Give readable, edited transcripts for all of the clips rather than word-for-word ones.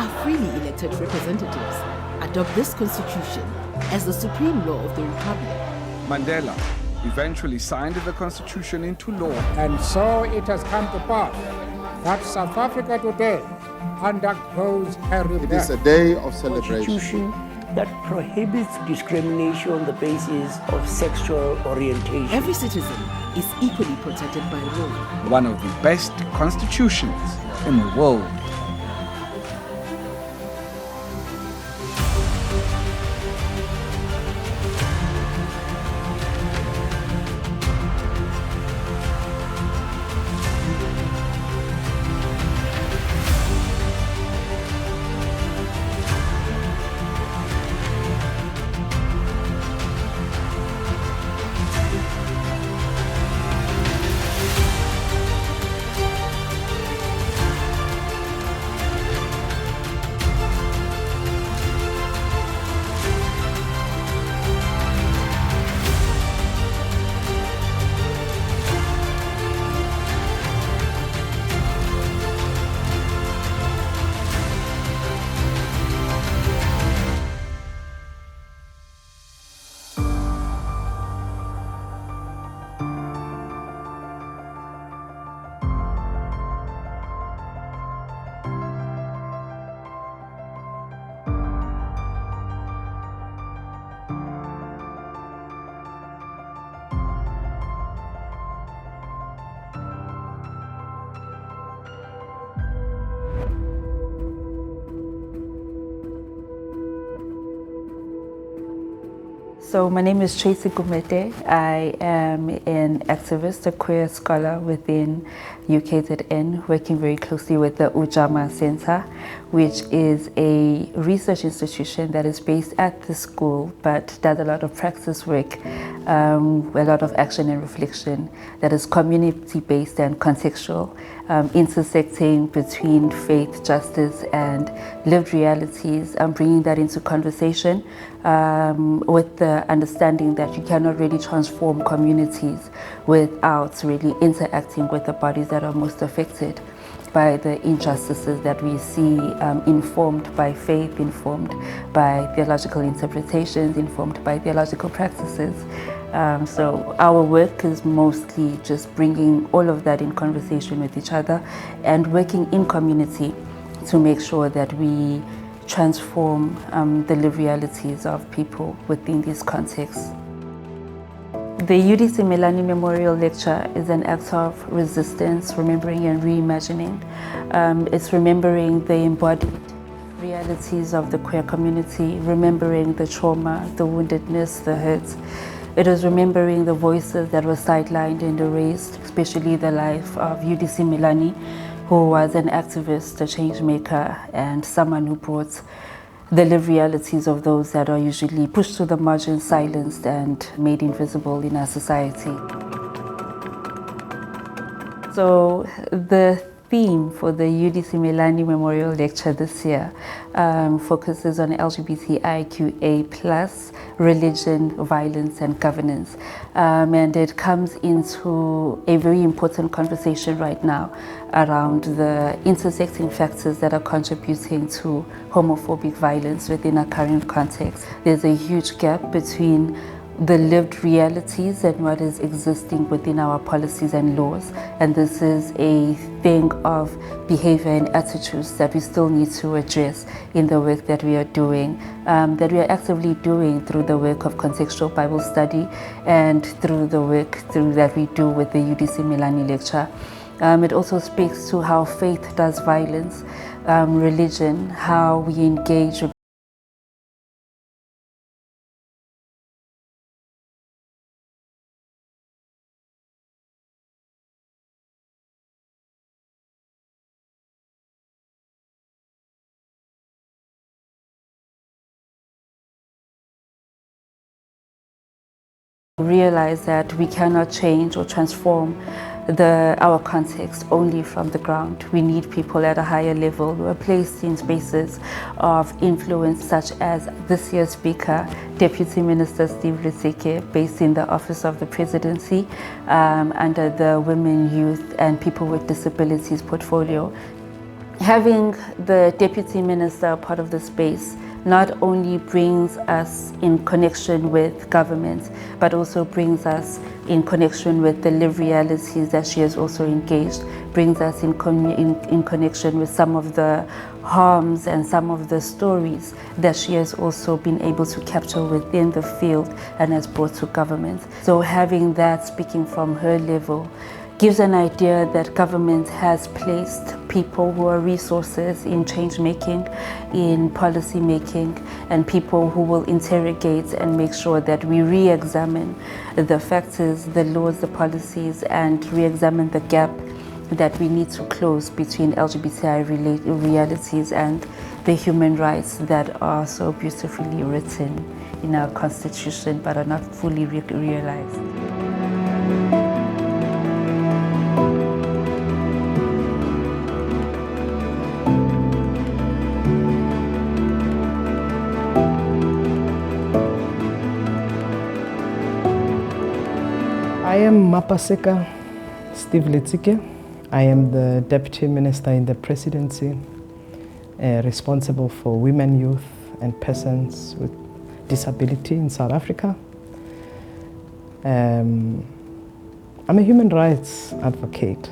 our freely elected representatives adopt this constitution as the supreme law of the Republic. Mandela eventually signed the constitution into law. And so it has come to pass that South Africa today undergoes a rebirth. It is a day of celebration. Constitution that prohibits discrimination on the basis of sexual orientation. Every citizen is equally protected by law. One of the best constitutions in the world. So my name is Tracy Gumete. I am an activist, a queer scholar within UKZN, working very closely with the Ujamaa Center, which is a research institution that is based at the school but does a lot of practice work, a lot of action and reflection that is community-based and contextual, intersecting between faith, justice, and lived realities, and bringing that into conversation with the understanding that you cannot really transform communities without really interacting with the bodies that are most affected by the injustices that we see, informed by faith, informed by theological interpretations, informed by theological practices. So our work is mostly just bringing all of that in conversation with each other and working in community to make sure that we transform the lived realities of people within these contexts. The Eudy Simelane Memorial Lecture is an act of resistance, remembering and reimagining. It's remembering the embodied realities of the queer community, remembering the trauma, the woundedness, the hurts. It is remembering the voices that were sidelined and erased, especially the life of Eudy Simelane, who was an activist, a change maker, and someone who brought the lived realities of those that are usually pushed to the margins, silenced, and made invisible in our society. So the theme for the Eudy Simelane Memorial Lecture this year focuses on LGBTIQA+, religion, violence, and governance. And it comes into a very important conversation right now around the intersecting factors that are contributing to homophobic violence within our current context. There's a huge gap between the lived realities and what is existing within our policies and laws. And this is a thing of behavior and attitudes that we still need to address in the work that we are doing, that we are actively doing through the work of contextual Bible study and through the work that we do with the Eudy Simelane Lecture. It also speaks to how faith does violence, religion, how we engage realize that we cannot change or transform our context only from the ground. We need people at a higher level who are placed in spaces of influence, such as this year's speaker, Deputy Minister Steve Letsike, based in the Office of the Presidency, under the Women, Youth and People with Disabilities portfolio. Having the deputy minister part of the space not only brings us in connection with government, but also brings us in connection with the lived realities that she has also engaged, brings us in connection with some of the harms and some of the stories that she has also been able to capture within the field and has brought to government. So having that speaking from her level gives an idea that government has placed people who are resources in change making, in policy making, and people who will interrogate and make sure that we re-examine the factors, the laws, the policies, and re-examine the gap that we need to close between LGBTI realities and the human rights that are so beautifully written in our constitution but are not fully realized. I am uMmapaseka, Steve Letsike. I am the Deputy Minister in the Presidency, responsible for women, youth, and persons with disability in South Africa. I'm a human rights advocate.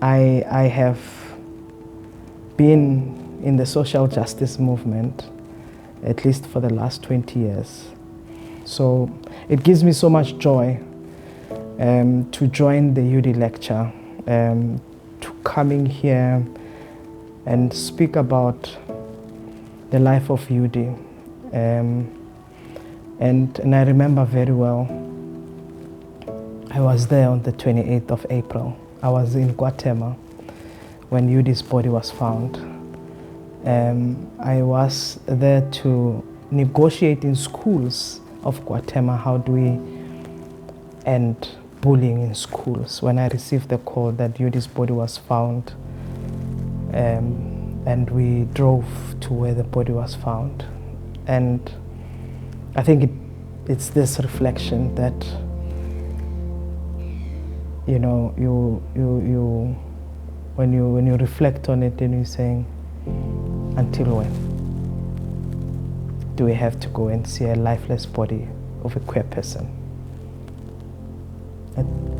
I have been in the social justice movement at least for the last 20 years. So it gives me so much joy to join the Eudy Lecture, to coming here and speak about the life of Eudy. And I remember very well, I was there on the 28th of April. I was in Guatemala when Eudy's body was found. I was there to negotiate in schools of Guatemala, how do we end bullying in schools. When I received the call that Eudy's body was found, and we drove to where the body was found. And I think it's this reflection that, you know, when you reflect on it and you're saying, until when do we have to go and see a lifeless body of a queer person?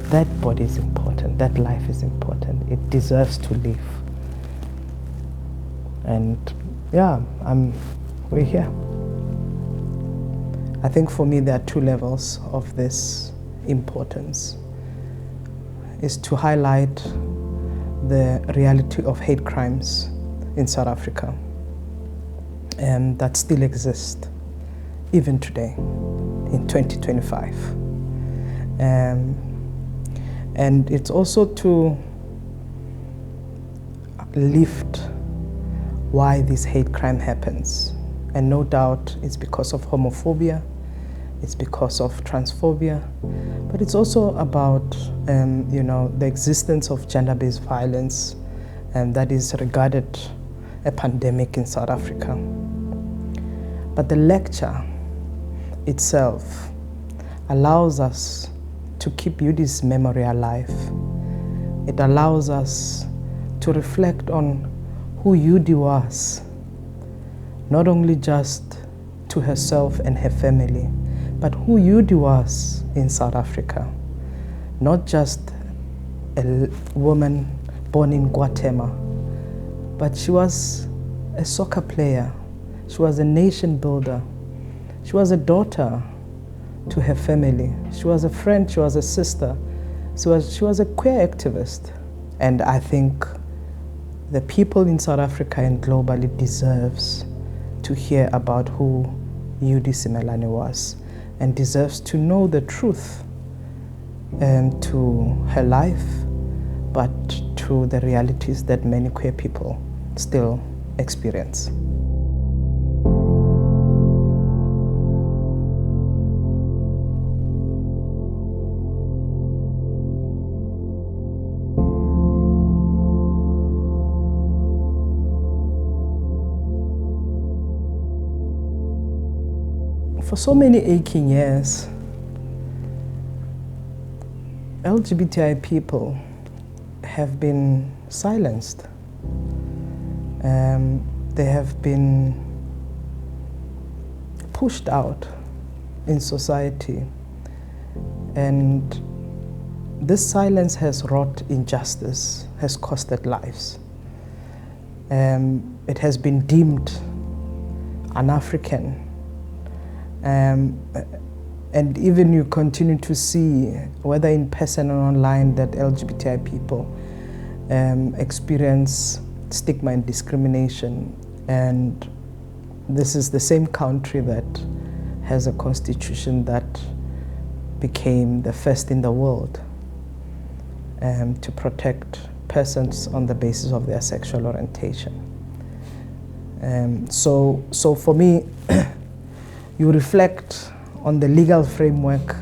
That body is important, that life is important, it deserves to live. And yeah, we're here. I think for me there are two levels of this importance. Is to highlight the reality of hate crimes in South Africa, and that still exist even today in 2025. And it's also to lift why this hate crime happens. And no doubt it's because of homophobia, it's because of transphobia, but it's also about the existence of gender-based violence, and that is regarded a pandemic in South Africa. But the lecture itself allows us to keep Eudy's memory alive. It allows us to reflect on who Eudy was, not only just to herself and her family, but who Eudy was in South Africa. Not just a woman born in Guatemala, but she was a soccer player. She was a nation builder. She was a daughter to her family. She was a friend, she was a sister. She was a queer activist. And I think the people in South Africa and globally deserves to hear about who Eudy Simelane was, and deserves to know the truth to her life, but to the realities that many queer people still experience. For so many aching years, LGBTI people have been silenced. They have been pushed out in society, and this silence has wrought injustice, has costed lives. It has been deemed un-African, and even you continue to see, whether in person or online, that LGBTI people experience stigma and discrimination. And this is the same country that has a constitution that became the first in the world to protect persons on the basis of their sexual orientation. So for me, you reflect on the legal framework,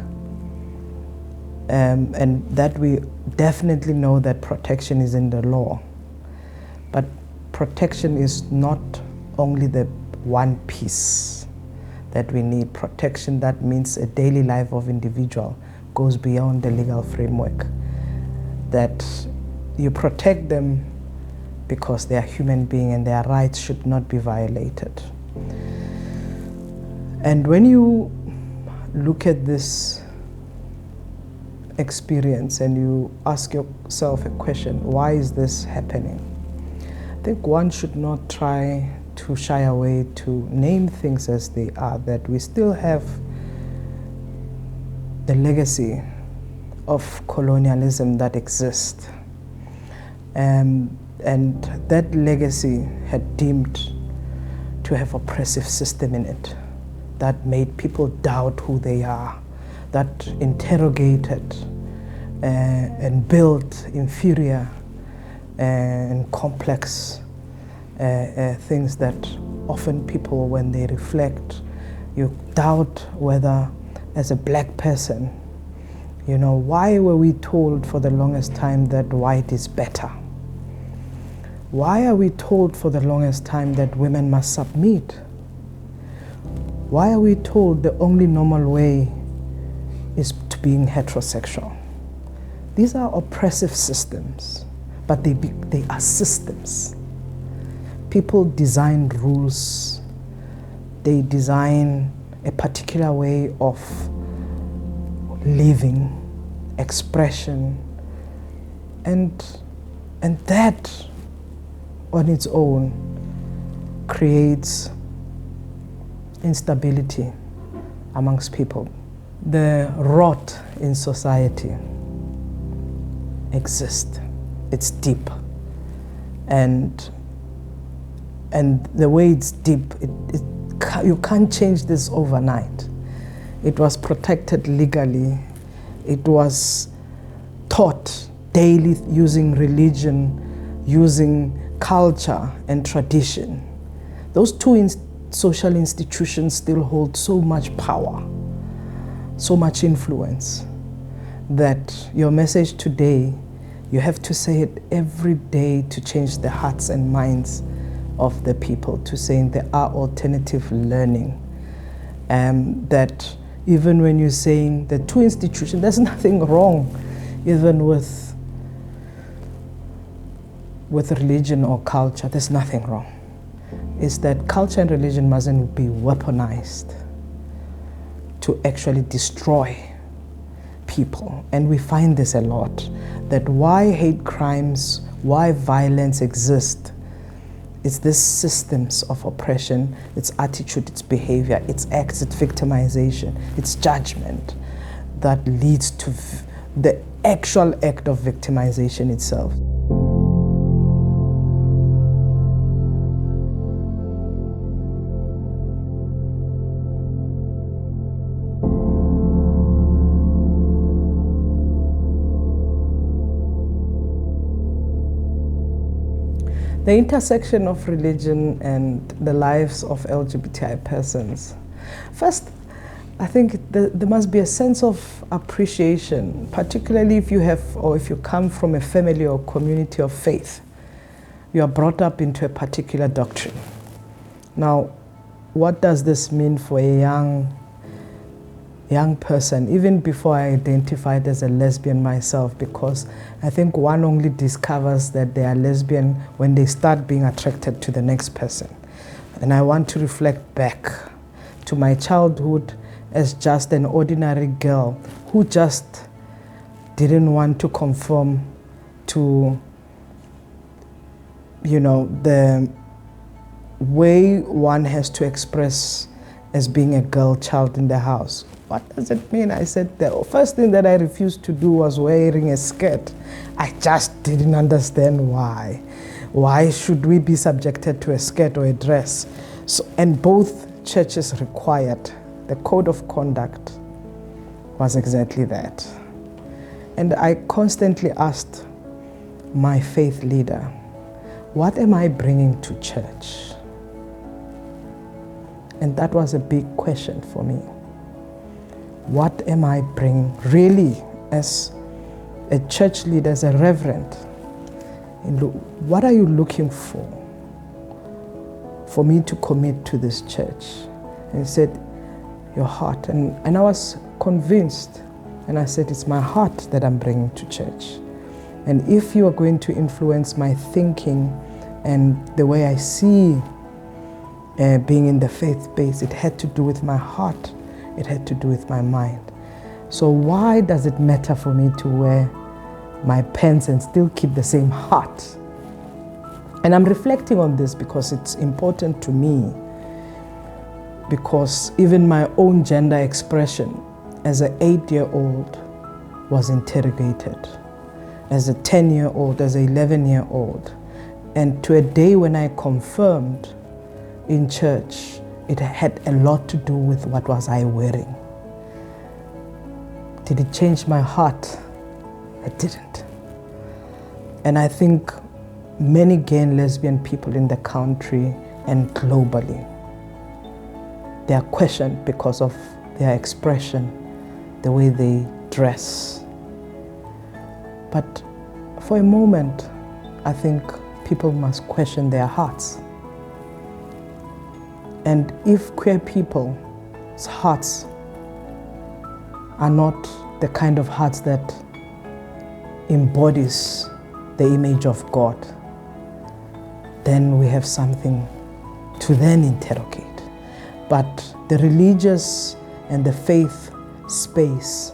and that we definitely know that protection is in the law. But protection is not only the one piece that we need. Protection that means a daily life of individual goes beyond the legal framework. That you protect them because they are human beings and their rights should not be violated. And when you look at this experience and you ask yourself a question, why is this happening? I think one should not try to shy away to name things as they are, that we still have the legacy of colonialism that exists. And that legacy had deemed to have oppressive system in it that made people doubt who they are, that interrogated and built inferior and complex things that often people, when they reflect, you doubt whether, as a black person, you know, why were we told for the longest time that white is better? Why are we told for the longest time that women must submit? Why are we told the only normal way is to being heterosexual? These are oppressive systems, but they are systems. People design rules, they design a particular way of living, expression, and that on its own creates instability amongst people. The rot in society exists. It's deep. And the way it's deep, you can't change this overnight. It was protected legally. It was taught daily using religion, using culture and tradition. Those two social institutions still hold so much power, so much influence, that your message today, you have to say it every day to change the hearts and minds of the people, to saying there are alternative learning. That even when you're saying the two institutions, there's nothing wrong even with religion or culture, there's nothing wrong. It's that culture and religion mustn't be weaponized to actually destroy people. And we find this a lot, that why hate crimes, why violence exists, it's these systems of oppression, its attitude, its behavior, its acts, its victimization, its judgment that leads to the actual act of victimization itself. The intersection of religion and the lives of LGBTI persons. First, I think there must be a sense of appreciation, particularly if you have, or if you come from a family or community of faith. You are brought up into a particular doctrine. Now, what does this mean for a young young person, even before I identified as a lesbian myself, because I think one only discovers that they are lesbian when they start being attracted to the next person. And I want to reflect back to my childhood as just an ordinary girl who just didn't want to conform to, you know, the way one has to express as being a girl child in the house. What does it mean? I said the first thing that I refused to do was wearing a skirt. I just didn't understand why. Why should we be subjected to a skirt or a dress? So, and both churches required, the code of conduct was exactly that. And I constantly asked my faith leader, what am I bringing to church? And that was a big question for me. What am I bringing really as a church leader, as a reverend? What are you looking for me to commit to this church? And he said, your heart. And I was convinced. And I said, it's my heart that I'm bringing to church. And if you are going to influence my thinking and the way I see being in the faith base, it had to do with my heart. It had to do with my mind. So why does it matter for me to wear my pants and still keep the same heart? And I'm reflecting on this because it's important to me, because even my own gender expression as an 8-year-old was interrogated, as a 10-year-old, as an 11-year-old. And to a day when I confirmed in church, it had a lot to do with what was I wearing. Did it change my heart? It didn't. And I think many gay and lesbian people in the country and globally, they are questioned because of their expression, the way they dress. But for a moment, I think people must question their hearts. And if queer people's hearts are not the kind of hearts that embodies the image of God, then we have something to then interrogate. But the religious and the faith space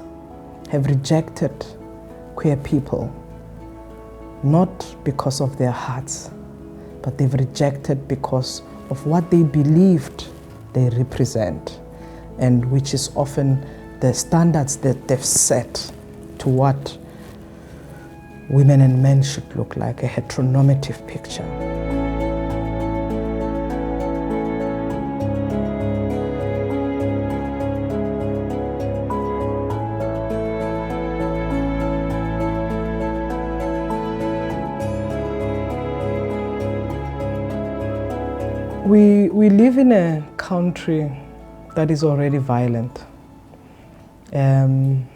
have rejected queer people, not because of their hearts, but they've rejected because of what they believed they represent, and which is often the standards that they've set to what women and men should look like, a heteronormative picture. We live in a country that is already violent and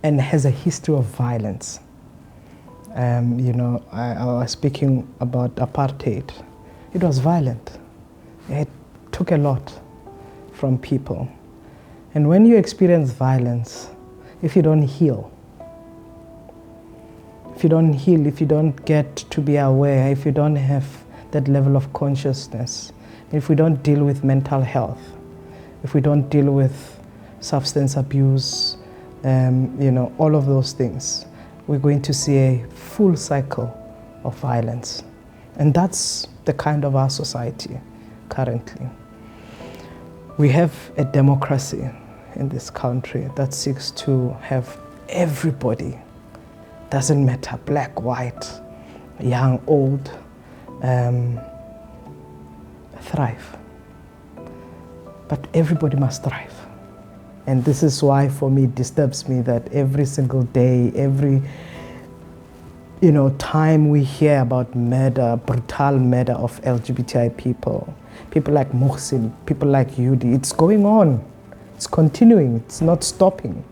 has a history of violence. You know, I was speaking about apartheid. It was violent. It took a lot from people. And when you experience violence, if you don't heal, if you don't get to be aware, if you don't have that level of consciousness, if we don't deal with mental health, if we don't deal with substance abuse, you know, all of those things, we're going to see a full cycle of violence. And that's the kind of our society currently. We have a democracy in this country that seeks to have everybody, doesn't matter, black, white, young, old, thrive. But everybody must thrive. And this is why, for me, it disturbs me that every single day, every time we hear about murder, brutal murder of LGBTI people, people like Mohsin, people like Eudy, it's going on. It's continuing. It's not stopping.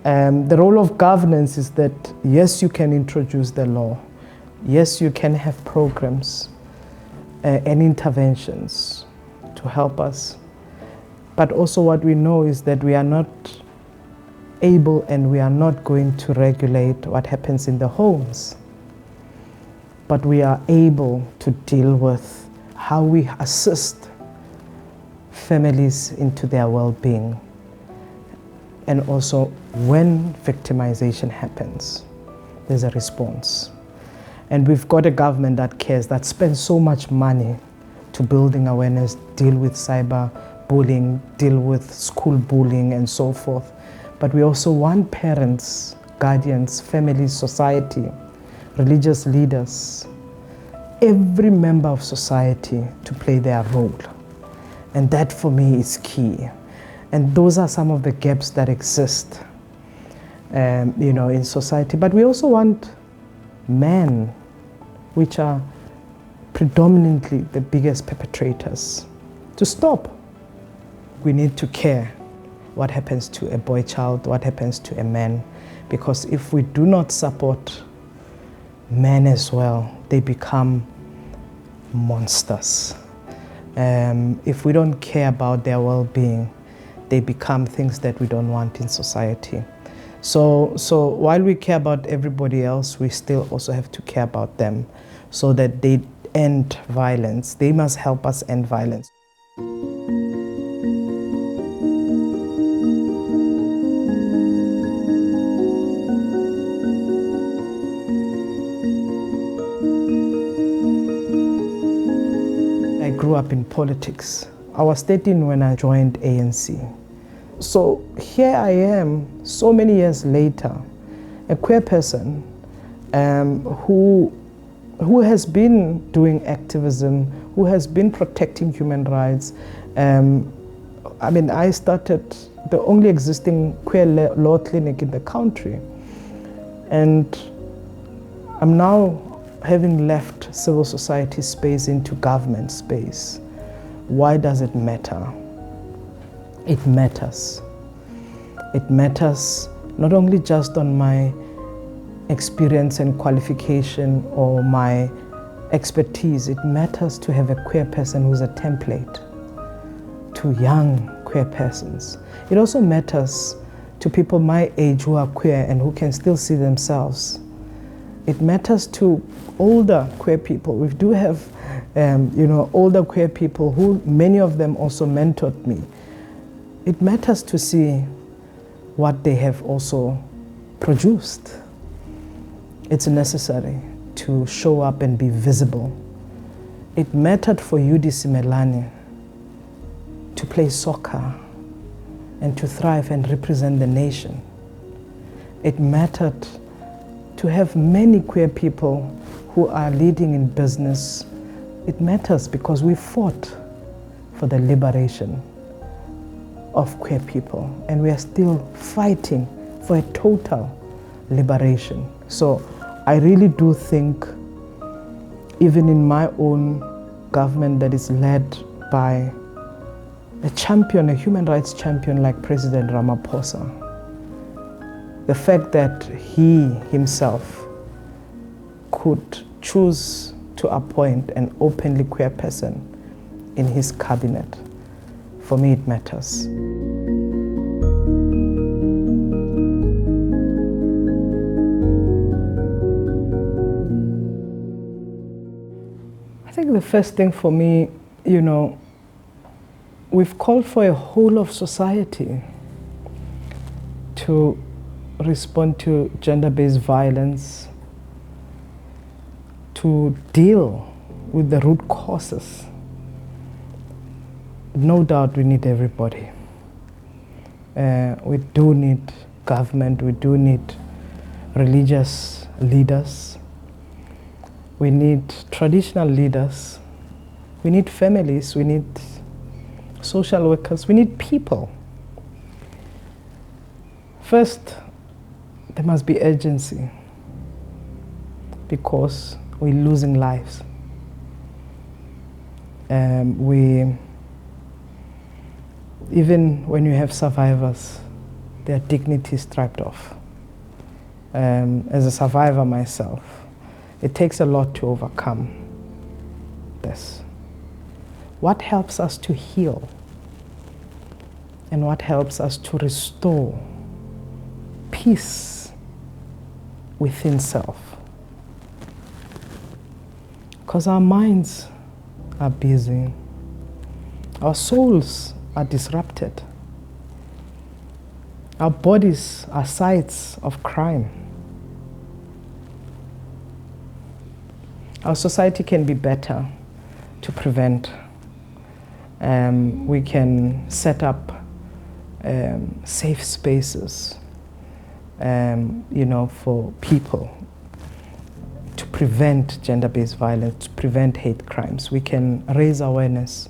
The role of governance is that, yes, you can introduce the law. Yes, you can have programs and interventions to help us. But also what we know is that we are not able and we are not going to regulate what happens in the homes. But we are able to deal with how we assist families into their well-being. And also when victimization happens, there's a response. And we've got a government that cares, that spends so much money to building awareness, deal with cyber bullying, deal with school bullying and so forth. But we also want parents, guardians, families, society, religious leaders, every member of society to play their role. And that for me is key. And those are some of the gaps that exist in society. But we also want men, which are predominantly the biggest perpetrators, to stop. We need to care what happens to a boy child, what happens to a man, because if we do not support men as well, they become monsters. If we don't care about their well-being, they become things that we don't want in society. So while we care about everybody else, we still also have to care about them so that they end violence. They must help us end violence. I grew up in politics. I was 13 when I joined ANC. So here I am, so many years later, a queer person who has been doing activism, who has been protecting human rights. I started the only existing queer law clinic in the country. And I'm now, having left civil society space into government space. Why does it matter? It matters. It matters not only just on my experience and qualification or my expertise, it matters to have a queer person who's a template to young queer persons. It also matters to people my age who are queer and who can still see themselves. It matters to older queer people. We do have older queer people who, many of them also mentored me. It matters to see what they have also produced. It's necessary to show up and be visible. It mattered for Eudy Simelane to play soccer and to thrive and represent the nation. It mattered to have many queer people who are leading in business. It matters because we fought for the liberation of queer people, and we are still fighting for a total liberation. So I really do think, even in my own government that is led by a champion, a human rights champion like President Ramaphosa, the fact that he himself could choose to appoint an openly queer person in his cabinet, for me it matters. I think the first thing for me, we've called for a whole of society to respond to gender-based violence, to deal with the root causes. No doubt we need everybody. We do need government, we do need religious leaders, we need traditional leaders, we need families, we need social workers, we need people. First, there must be urgency because we're losing lives. Even when you have survivors, their dignity is stripped off. As a survivor myself, it takes a lot to overcome this. What helps us to heal and what helps us to restore peace within self. Because our minds are busy, our souls are disrupted, our bodies are sites of crime. Our society can be better to prevent. We can set up safe spaces, for people to prevent gender-based violence, to prevent hate crimes. We can raise awareness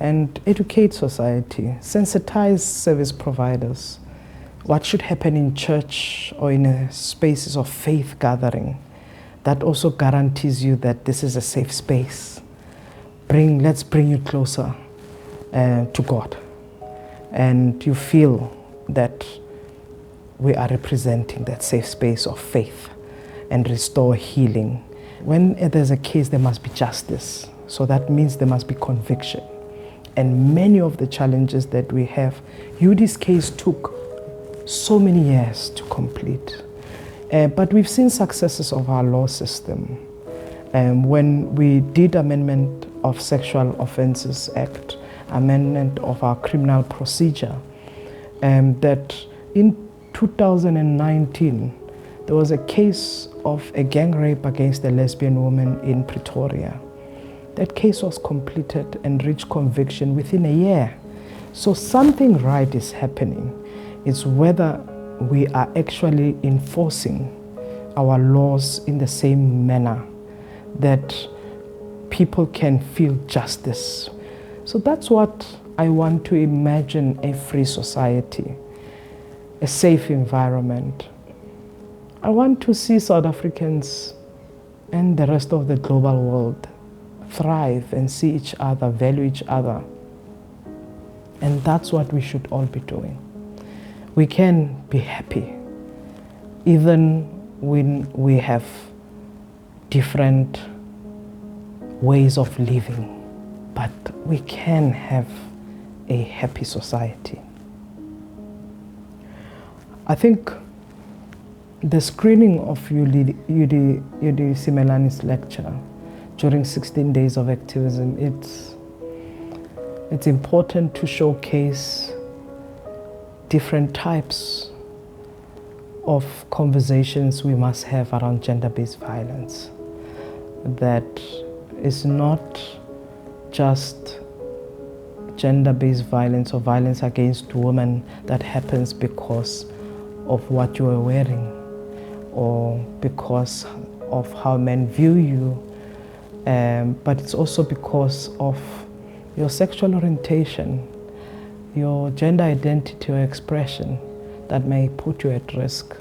and educate society, sensitize service providers. What should happen in church or in spaces of faith gathering that also guarantees you that this is a safe space. Let's bring you closer to God. And you feel that we are representing that safe space of faith and restore healing. When there's a case, there must be justice. So that means there must be conviction. And many of the challenges that we have, Eudy's case took so many years to complete. But we've seen successes of our law system. When we did Amendment of Sexual Offences Act, amendment of our criminal procedure, that in 2019, there was a case of a gang rape against a lesbian woman in Pretoria. That case was completed and reached conviction within a year. So something right is happening. It's whether we are actually enforcing our laws in the same manner that people can feel justice. So that's what I want to imagine: a free society, a safe environment. I want to see South Africans and the rest of the global world thrive and see each other, value each other. And that's what we should all be doing. We can be happy even when we have different ways of living, but we can have a happy society. I think the screening of Eudy Simelane's lecture during 16 days of activism, it's important to showcase different types of conversations we must have around gender-based violence. That is not just gender-based violence or violence against women that happens because of what you are wearing or because of how men view you, but it's also because of your sexual orientation, your gender identity or expression that may put you at risk.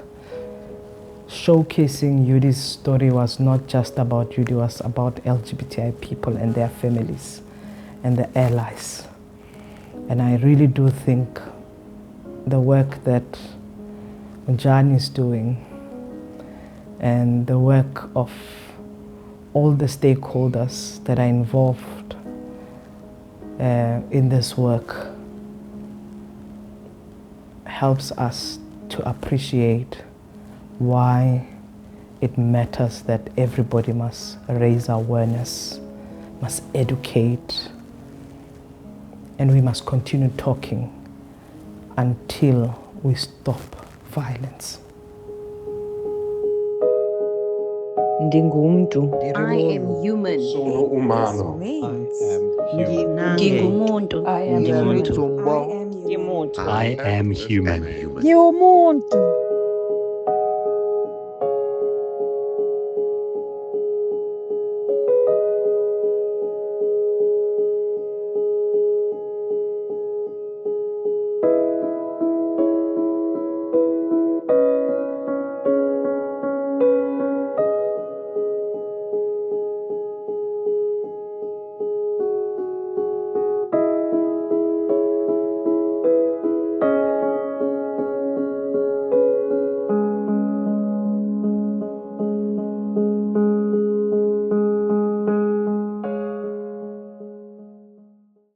Showcasing Eudy's story was not just about Eudy, it was about LGBTI people and their families and their allies. And I really do think the work that Jan is doing and the work of all the stakeholders that are involved in this work helps us to appreciate why it matters that everybody must raise awareness, must educate, and we must continue talking until we stop violence. Ndingumuntu. I am human. Ngingumuntu. I am human. Ngimuntu. I am human. Ngiwumuntu.